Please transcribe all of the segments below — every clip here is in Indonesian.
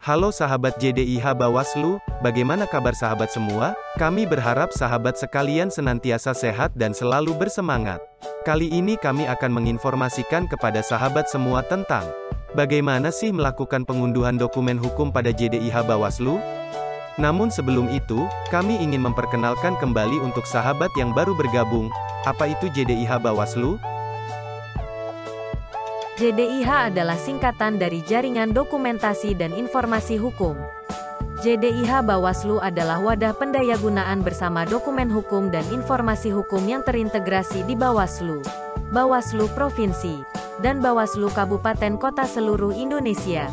Halo sahabat JDIH Bawaslu, bagaimana kabar sahabat semua? Kami berharap sahabat sekalian senantiasa sehat dan selalu bersemangat. Kali ini kami akan menginformasikan kepada sahabat semua tentang bagaimana sih melakukan pengunduhan dokumen hukum pada JDIH Bawaslu? Namun sebelum itu, kami ingin memperkenalkan kembali untuk sahabat yang baru bergabung, apa itu JDIH Bawaslu? JDIH adalah singkatan dari Jaringan Dokumentasi dan Informasi Hukum. JDIH Bawaslu adalah wadah pendayagunaan bersama dokumen hukum dan informasi hukum yang terintegrasi di Bawaslu, Bawaslu Provinsi, dan Bawaslu Kabupaten Kota seluruh Indonesia.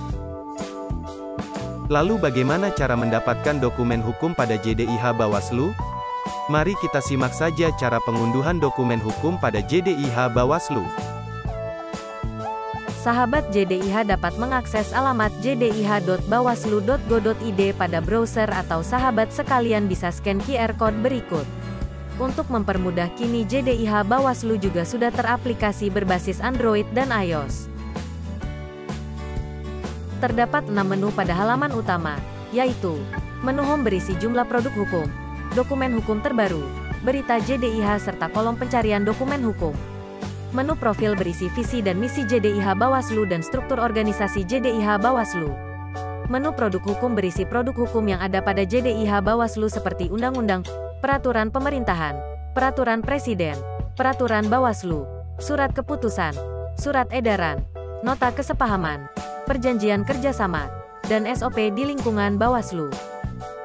Lalu bagaimana cara mendapatkan dokumen hukum pada JDIH Bawaslu? Mari kita simak saja cara pengunduhan dokumen hukum pada JDIH Bawaslu. Sahabat JDIH dapat mengakses alamat jdih.bawaslu.go.id pada browser atau sahabat sekalian bisa scan QR Code berikut. Untuk mempermudah kini JDIH Bawaslu juga sudah teraplikasi berbasis Android dan iOS. Terdapat 6 menu pada halaman utama, yaitu menu home berisi jumlah produk hukum, dokumen hukum terbaru, berita JDIH serta kolom pencarian dokumen hukum. Menu profil berisi visi dan misi JDIH Bawaslu dan struktur organisasi JDIH Bawaslu. Menu produk hukum berisi produk hukum yang ada pada JDIH Bawaslu seperti undang-undang, peraturan pemerintahan, peraturan presiden, peraturan Bawaslu, surat keputusan, surat edaran, nota kesepahaman, perjanjian kerjasama, dan SOP di lingkungan Bawaslu.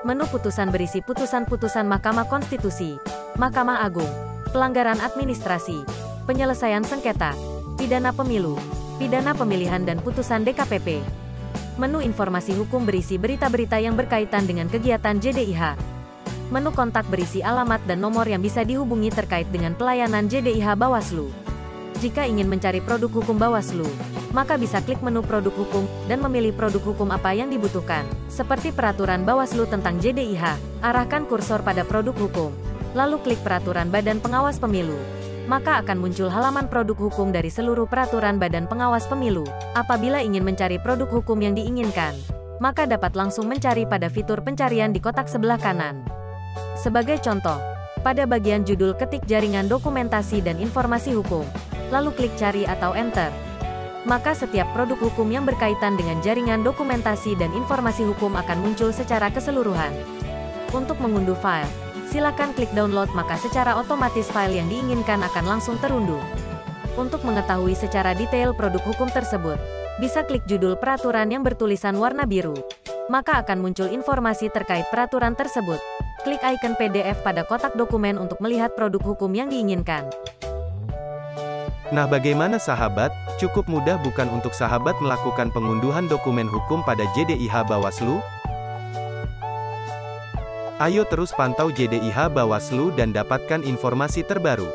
Menu putusan berisi putusan-putusan Mahkamah Konstitusi, Mahkamah Agung, pelanggaran administrasi, penyelesaian sengketa, pidana pemilu, pidana pemilihan dan putusan DKPP. Menu informasi hukum berisi berita-berita yang berkaitan dengan kegiatan JDIH. Menu kontak berisi alamat dan nomor yang bisa dihubungi terkait dengan pelayanan JDIH Bawaslu. Jika ingin mencari produk hukum Bawaslu, maka bisa klik menu produk hukum, dan memilih produk hukum apa yang dibutuhkan. Seperti peraturan Bawaslu tentang JDIH, arahkan kursor pada produk hukum, lalu klik peraturan Badan Pengawas Pemilu. Maka akan muncul halaman produk hukum dari seluruh peraturan Badan Pengawas Pemilu. Apabila ingin mencari produk hukum yang diinginkan, maka dapat langsung mencari pada fitur pencarian di kotak sebelah kanan. Sebagai contoh, pada bagian judul ketik Jaringan Dokumentasi dan Informasi Hukum, lalu klik cari atau enter. Maka setiap produk hukum yang berkaitan dengan jaringan dokumentasi dan informasi hukum akan muncul secara keseluruhan. Untuk mengunduh file, silakan klik download maka secara otomatis file yang diinginkan akan langsung terunduh. Untuk mengetahui secara detail produk hukum tersebut, bisa klik judul peraturan yang bertulisan warna biru. Maka akan muncul informasi terkait peraturan tersebut. Klik icon PDF pada kotak dokumen untuk melihat produk hukum yang diinginkan. Nah bagaimana sahabat, cukup mudah bukan untuk sahabat melakukan pengunduhan dokumen hukum pada JDIH Bawaslu? Ayo terus pantau JDIH Bawaslu dan dapatkan informasi terbaru.